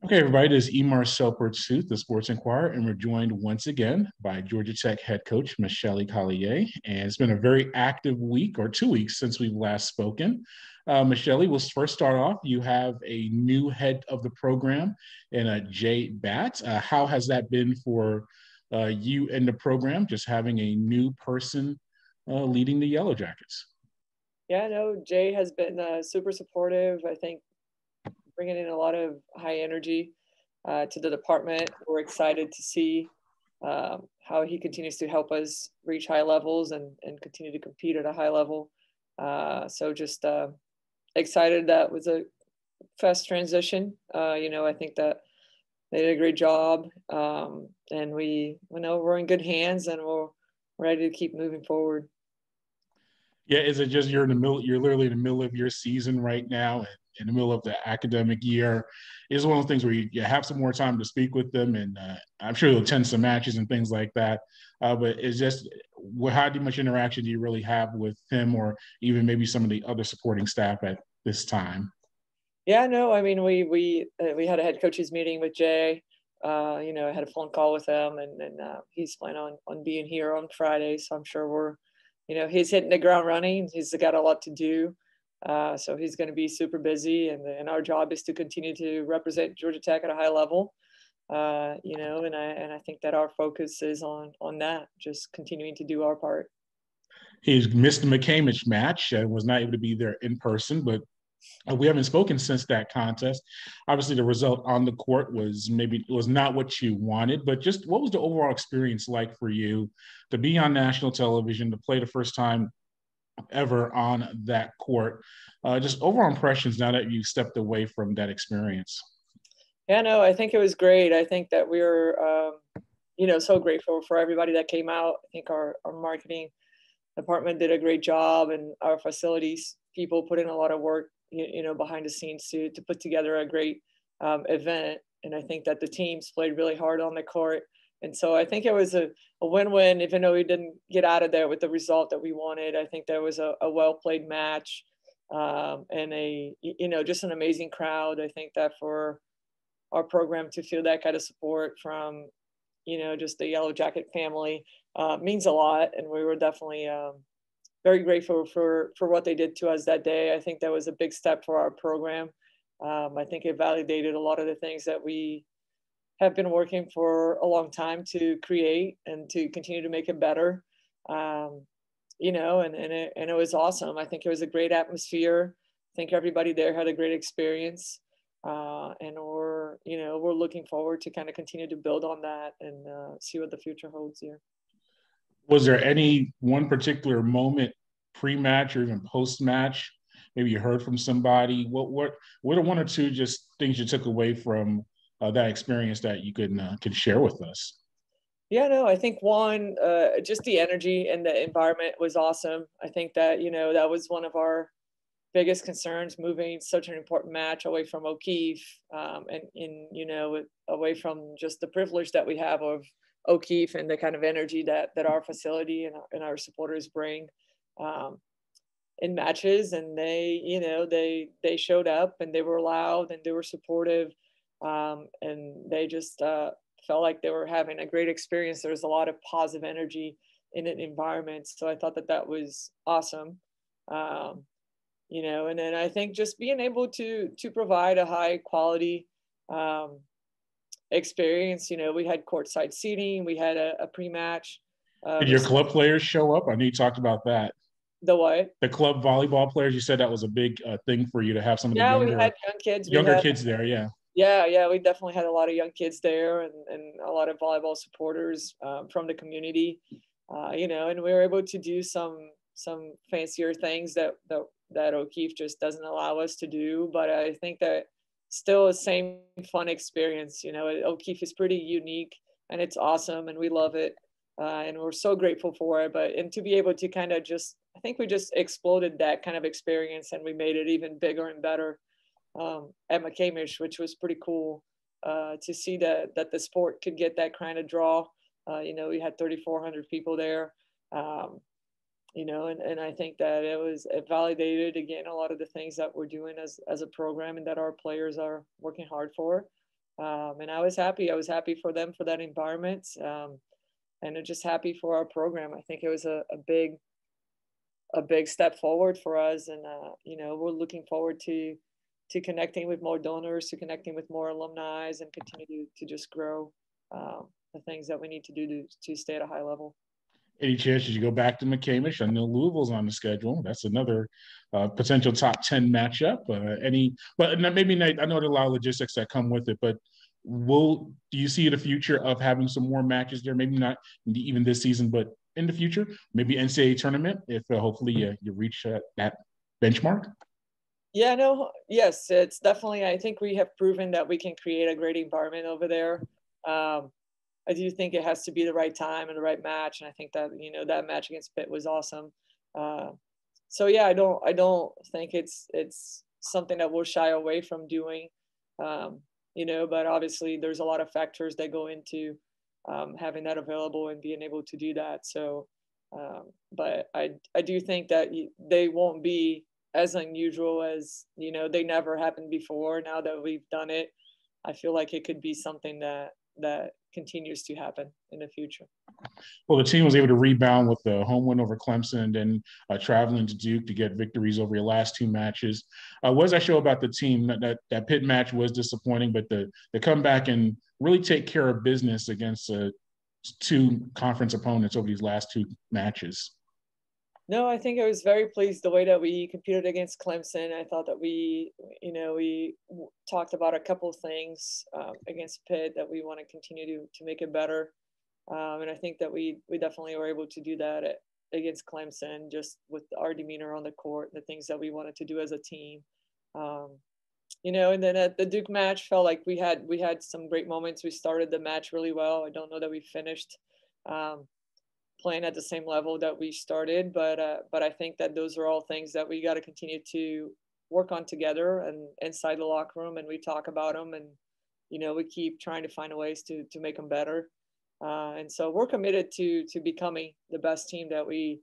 Okay, everybody, this is Emar Selpert-Sooth, the Sports Inquirer, and we're joined once again by Georgia Tech head coach Michelle Collier. And it's been a very active week or 2 weeks since we've last spoken. Michelle, we'll first start off. You have a new head of the program in J Batt. How has that been for you and the program, just having a new person leading the Yellow Jackets? Yeah, no, Jay has been super supportive. I think bringing in a lot of high energy to the department. We're excited to see how he continues to help us reach high levels and continue to compete at a high level. So just excited that was a fast transition. I think that they did a great job, and we know we're in good hands, and we're ready to keep moving forward. Yeah, is it just you're in the middle? You're literally in the middle of your season right now, and in the middle of the academic year. It's one of those things where you have some more time to speak with them, and I'm sure you'll attend some matches and things like that. But it's just how much interaction do you really have with him, or even maybe some of the other supporting staff at this time? Yeah, no, I mean, we had a head coaches meeting with Jay. I had a phone call with him, and he's planning on being here on Friday. So I'm sure he's hitting the ground running. He's got a lot to do, so he's going to be super busy. And our job is to continue to represent Georgia Tech at a high level. And I think that our focus is on that, just continuing to do our part. He's missed the McCamish match and was not able to be there in person, but we haven't spoken since that contest. Obviously, the result on the court was not what you wanted, but just what was the overall experience like for you to be on national television, to play the first time ever on that court? Just overall impressions now that you stepped away from that experience. Yeah, no, I think it was great. I think that we're so grateful for everybody that came out. I think our marketing department did a great job, and our facilities people put in a lot of work, behind the scenes to put together a great event. And I think that the teams played really hard on the court. And so I think it was a win-win, even though we didn't get out of there with the result that we wanted. I think there was a well-played match, and just an amazing crowd. I think that for our program to feel that kind of support from, just the Yellow Jacket family means a lot. And we were definitely very grateful for what they did to us that day. I think that was a big step for our program. I think it validated a lot of the things that we have been working for a long time to create and to continue to make it better. And it was awesome. I think it was a great atmosphere. I think everybody there had a great experience. And we're looking forward to kind of continue to build on that and see what the future holds here. Was there any one particular moment pre-match or even post-match? Maybe you heard from somebody. What are one or two just things you took away from that experience that you could share with us? Yeah, no, I think one, just the energy and the environment was awesome. I think that, that was one of our biggest concerns, moving such an important match away from O'Keefe, and away from just the privilege that we have of O'Keefe and the kind of energy that our facility and our supporters bring in matches. And they showed up, and they were loud, and they were supportive, and they just felt like they were having a great experience. There was a lot of positive energy in an environment. So I thought that was awesome. And then I think just being able to provide a high quality experience. We had courtside seating, we had a pre-match. Did your club players show up? I know you talked about that. The what? The club volleyball players. You said that was a big thing for you to have some of the Yeah, we had young kids. kids there. Yeah. Yeah, we definitely had a lot of young kids there, and a lot of volleyball supporters from the community. And we were able to do some fancier things that O'Keefe just doesn't allow us to do. But I think that still the same fun experience. O'Keefe is pretty unique, and it's awesome, and we love it, and we're so grateful for it. And to be able to kind of I think we just exploded that kind of experience, and we made it even bigger and better at McCamish, which was pretty cool to see that the sport could get that kind of draw. We had 3,400 people there. And I think that it validated again a lot of the things that we're doing as a program and that our players are working hard for. And I was happy. I was happy for them, for that environment. And I'm just happy for our program. I think it was a big step forward for us. And, we're looking forward to connecting with more donors, to connecting with more alumni, and continue to just grow the things that we need to do to stay at a high level. Any chance you go back to McCamish? I know Louisville's on the schedule. That's another potential top 10 matchup. But maybe not, I know there are a lot of logistics that come with it, but do you see the future of having some more matches there? Maybe not even this season, but in the future, maybe NCAA tournament if hopefully you reach that benchmark? Yeah, no, yes, it's definitely, I think we have proven that we can create a great environment over there. I do think it has to be the right time and the right match. And I think that, that match against Pitt was awesome. So yeah, I don't think it's something that we'll shy away from doing. But obviously there's a lot of factors that go into having that available and being able to do that. So, but I do think that they won't be as unusual as, they never happened before. Now that we've done it, I feel like it could be something that continues to happen in the future. Well, the team was able to rebound with the home win over Clemson and then traveling to Duke to get victories over your last two matches. What does that show about the team? That Pitt match was disappointing, but the come back and really take care of business against two conference opponents over these last two matches. No, I think I was very pleased the way that we competed against Clemson. I thought that we talked about a couple of things against Pitt that we want to continue to make it better. And I think that we definitely were able to do that against Clemson, just with our demeanor on the court, the things that we wanted to do as a team. And then at the Duke match, felt like we had some great moments. We started the match really well. I don't know that we finished playing at the same level that we started, but I think that those are all things that we got to continue to work on together and inside the locker room, and we talk about them, and we keep trying to find ways to make them better. And so we're committed to becoming the best team that we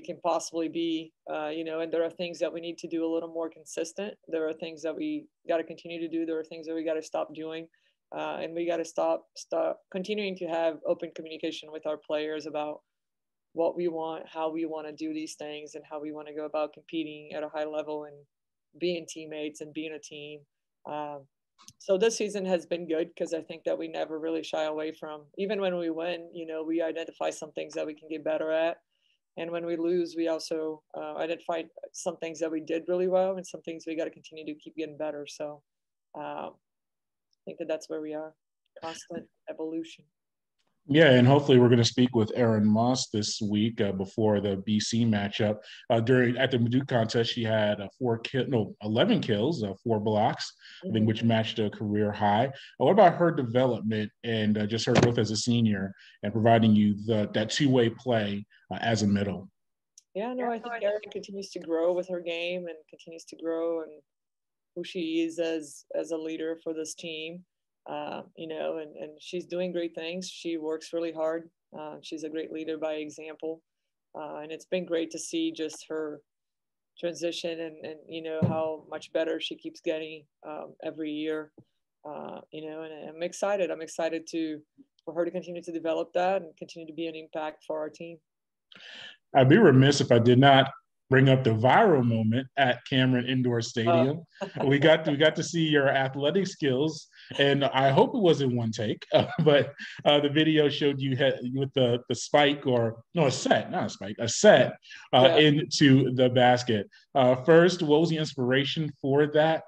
can possibly be, and there are things that we need to do a little more consistent. There are things that we got to continue to do. There are things that we got to stop doing. And we got to stop continuing to have open communication with our players about what we want, how we want to do these things, and how we want to go about competing at a high level and being teammates and being a team. So this season has been good because I think that we never really shy away from, even when we win, we identify some things that we can get better at. And when we lose, we also identify some things that we did really well and some things we got to continue to keep getting better. So I think that that's where we are. Constant evolution. Yeah, and hopefully we're going to speak with Erin Moss this week before the BC matchup. At the Duke contest, she had 11 kills, 4 blocks, I think, which matched a career high. What about her development and just her growth as a senior and providing you that two-way play as a middle? Yeah, no, I think Erin continues to grow with her game and continues to grow and who she is as a leader for this team. And she's doing great things. She works really hard. She's a great leader by example. And it's been great to see just her transition and how much better she keeps getting every year. And I'm excited. I'm excited for her to continue to develop that and continue to be an impact for our team. I'd be remiss if I did not bring up the viral moment at Cameron Indoor Stadium. We got to see your athletic skills, and I hope it wasn't one take, but the video showed you with the spike, or no, a set, not a spike, a set into the basket. First, what was the inspiration for that?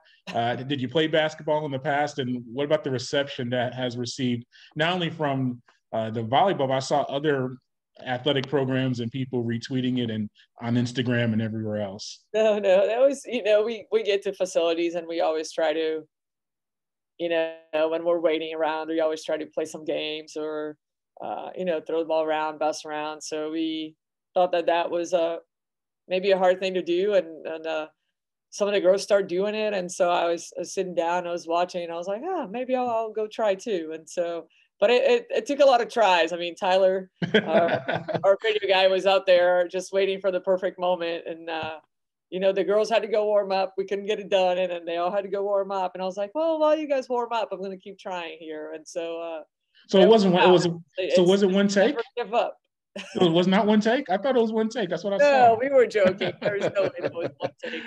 Did you play basketball in the past, and what about the reception that has received not only from the volleyball, but I saw other athletic programs and people retweeting it and on Instagram and everywhere else? No, that was, we get to facilities and we always try to, when we're waiting around, we always try to play some games or, throw the ball around, bust around. So we thought that was maybe a hard thing to do. And some of the girls started doing it. And so I was sitting down, I was watching, and I was like, maybe I'll go try too. And so, but it took a lot of tries. I mean, Tyler, our radio guy, was out there just waiting for the perfect moment. And, the girls had to go warm up. We couldn't get it done. And then they all had to go warm up. And I was like, well, while you guys warm up, I'm going to keep trying here. And so, So it wasn't one, it was, so it's was it one take? never give up. It was not one take? I thought it was one take. That's what I No, saw. we were joking. There's no way it was one take.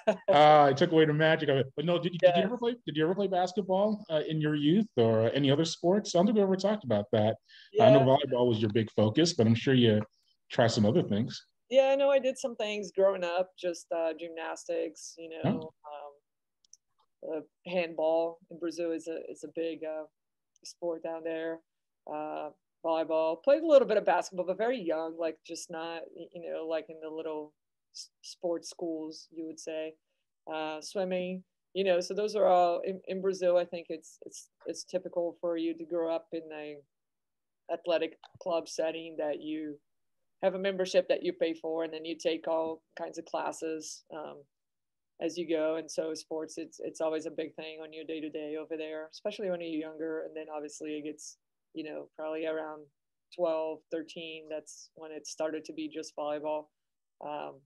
It took away the magic of it. But no, did you ever play? Did you ever play basketball in your youth or any other sports? I don't think we ever talked about that. I know Yeah. volleyball was your big focus, but I'm sure you try some other things. Yeah, no, I did some things growing up, just gymnastics, Huh? handball in Brazil is a big sport down there. Uh, Volleyball. Played a little bit of basketball, but very young, like just not, like in the little sports schools, you would say. Swimming, so those are all in Brazil. I think it's typical for you to grow up in a athletic club setting that you have a membership that you pay for, and then you take all kinds of classes as you go. And so sports, it's always a big thing on your day to day over there, especially when you're younger. And then obviously it gets, probably around 12, 13. That's when it started to be just volleyball. Um,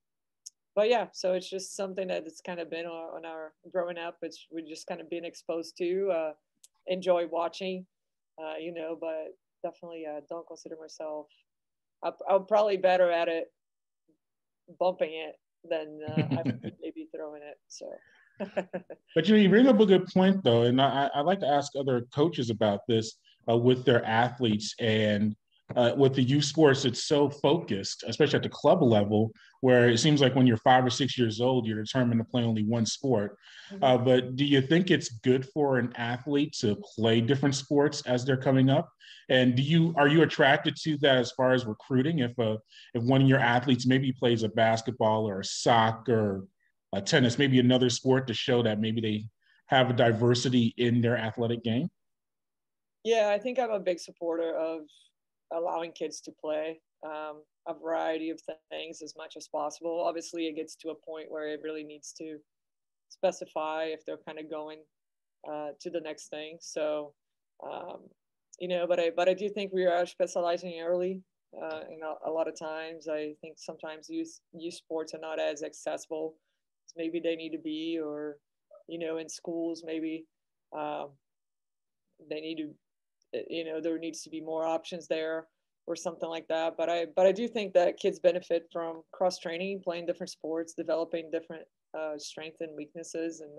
but yeah, so it's just something that it's kind of been on our growing up. We've just kind of been exposed to, enjoy watching, but definitely don't consider myself. I'm probably better at it bumping it than I would be maybe throwing it. So. But you bring up a good point though, and I like to ask other coaches about this with their athletes and with the youth sports. It's so focused, especially at the club level, where it seems like when you're 5 or 6 years old, you're determined to play only one sport. Mm-hmm. But do you think it's good for an athlete to play different sports as they're coming up? And are you attracted to that as far as recruiting? If one of your athletes maybe plays a basketball or a soccer, tennis, maybe another sport to show that maybe they have a diversity in their athletic game? Yeah, I think I'm a big supporter of allowing kids to play a variety of things as much as possible. Obviously, it gets to a point where it really needs to specify if they're kind of going to the next thing. So, but I do think we are specializing early. A lot of times, I think sometimes youth sports are not as accessible as maybe they need to be, or in schools maybe um, they need to, there needs to be more options there or something like that. But I do think that kids benefit from cross training, playing different sports, developing different strengths and weaknesses. And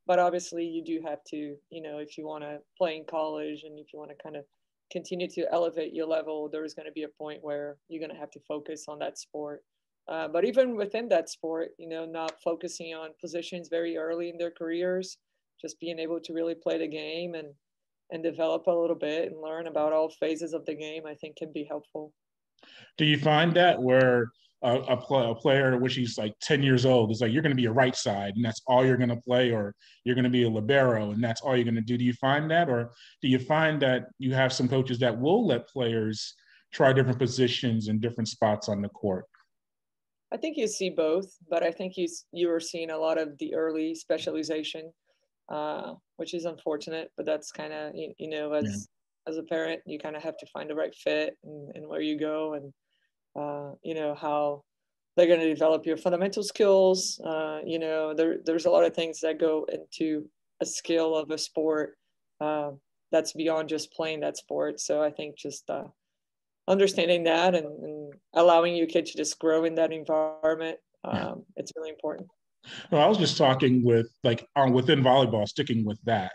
but obviously you do have to, if you want to play in college and if you want to kind of continue to elevate your level, there's going to be a point where you're going to have to focus on that sport. But even within that sport, not focusing on positions very early in their careers, just being able to really play the game and develop a little bit and learn about all phases of the game, I think can be helpful. Do you find that where a player, which he's like 10 years old, is like, you're going to be a right side and that's all you're going to play, or you're going to be a libero and that's all you're going to do? Do you find that? Or do you find that you have some coaches that will let players try different positions and different spots on the court? I think you see both, but I think you are seeing a lot of the early specialization, which is unfortunate. But that's kind of Yeah. as a parent, you kind of have to find the right fit and where you go, and how they're going to develop your fundamental skills. There's a lot of things that go into a skill of a sport that's beyond just playing that sport. So I think just understanding that and allowing your kid to just grow in that environment, it's really important. No, I was just talking with within volleyball, sticking with that.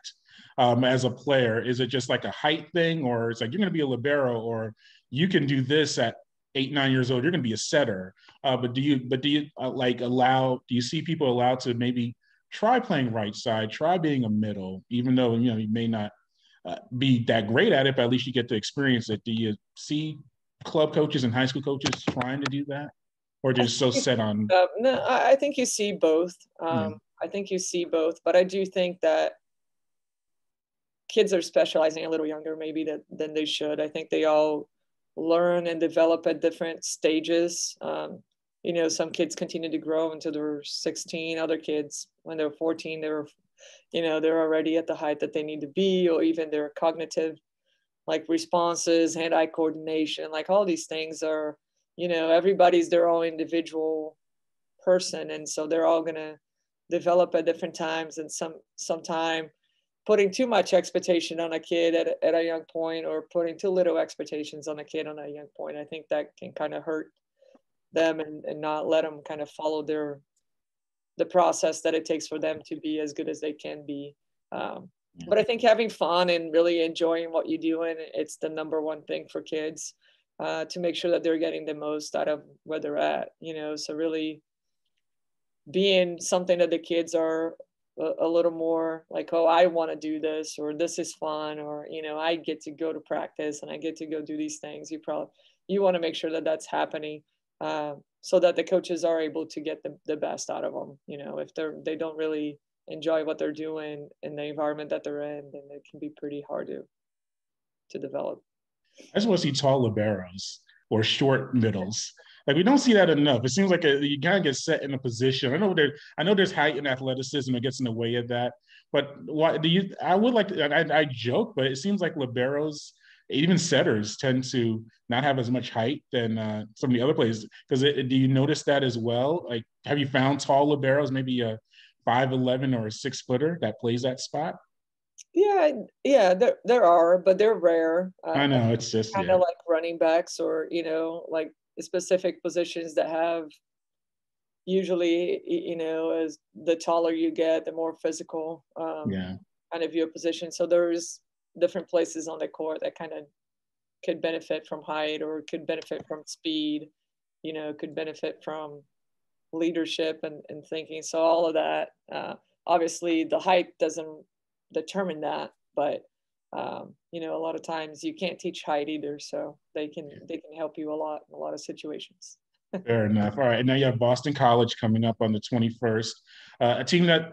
As a player, is it just like a height thing, or it's like you're going to be a libero, or you can do this at 8, 9 years old, you're going to be a setter? But do you do you see people allowed to maybe try playing right side, try being a middle, even though you may not be that great at it, but at least you get to experience it? Do you see club coaches and high school coaches trying to do that, or just so set on? No, I think you see both. Yeah. I think you see both, but I do think that kids are specializing a little younger maybe than they should. I think they all learn and develop at different stages. Some kids continue to grow until they're 16. Other kids, when they're 14, they're already at the height that they need to be, or even their cognitive, like responses, hand-eye coordination, like all these things are, everybody's their own individual person. And so they're all going to develop at different times, and sometime putting too much expectation on a kid at a young point, or putting too little expectations on a kid on a young point. I think that can kind of hurt them, and not let them kind of follow the process that it takes for them to be as good as they can be. But I think having fun and really enjoying what you do, and it's the number one thing for kids, to make sure that they're getting the most out of where they're at, so really being something that the kids are a little more like, oh, I want to do this, or this is fun, or, I get to go to practice and I get to go do these things. You want to make sure that that's happening, so that the coaches are able to get the best out of them. If they don't really enjoy what they're doing in the environment that they're in, then it can be pretty hard to develop. I just want to see tall liberos or short middles. Like, we don't see that enough. It seems like you kind of get set in a position. I know there's height and athleticism that gets in the way of that. But why do you? I would like to. I joke, but it seems like liberos, even setters, tend to not have as much height than some of the other players. Because do you notice that as well? Like, have you found tall liberos, maybe a 5'11" or a 6-footer that plays that spot? Yeah, there are, but they're rare. I know, it's just, kind of like running backs, or like specific positions that have usually, as the taller you get, the more physical kind of your position. So there's different places on the court that kind of could benefit from height, or could benefit from speed, could benefit from leadership and thinking. So all of that, obviously the height doesn't determine that, but a lot of times you can't teach height either, so they can help you a lot in a lot of situations. Fair enough. All right, and now you have Boston College coming up on the 21st, a team that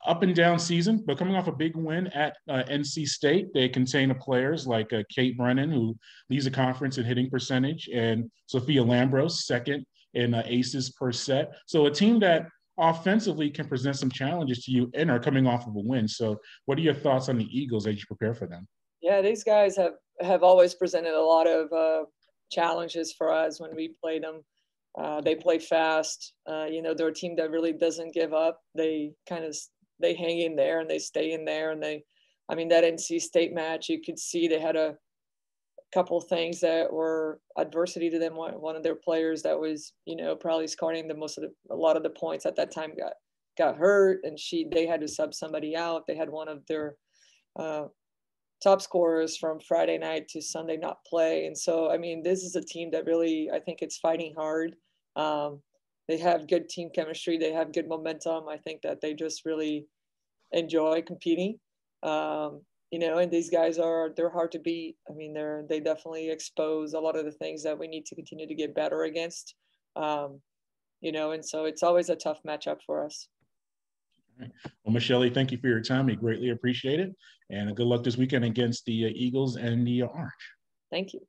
up and down season, but coming off a big win at NC State. They contain players like Kate Brennan, who leads the conference in hitting percentage, and Sophia Lambros, second in aces per set. So a team that offensively can present some challenges to you and are coming off of a win. So what are your thoughts on the Eagles as you prepare for them? Yeah, these guys have always presented a lot of challenges for us when we play them. They play fast. They're a team that really doesn't give up. They hang in there and they stay in there. And that NC State match, you could see they had a couple things that were adversity to them. One of their players that was, probably scoring a lot of the points at that time got hurt, and they had to sub somebody out. They had one of their top scorers from Friday night to Sunday not play. And so, this is a team that really, I think it's fighting hard. They have good team chemistry. They have good momentum. I think that they just really enjoy competing. And these guys they're hard to beat. They definitely expose a lot of the things that we need to continue to get better against. And so it's always a tough matchup for us. Well, Michelle, thank you for your time. We greatly appreciate it. And good luck this weekend against the Eagles and the Orange. Thank you.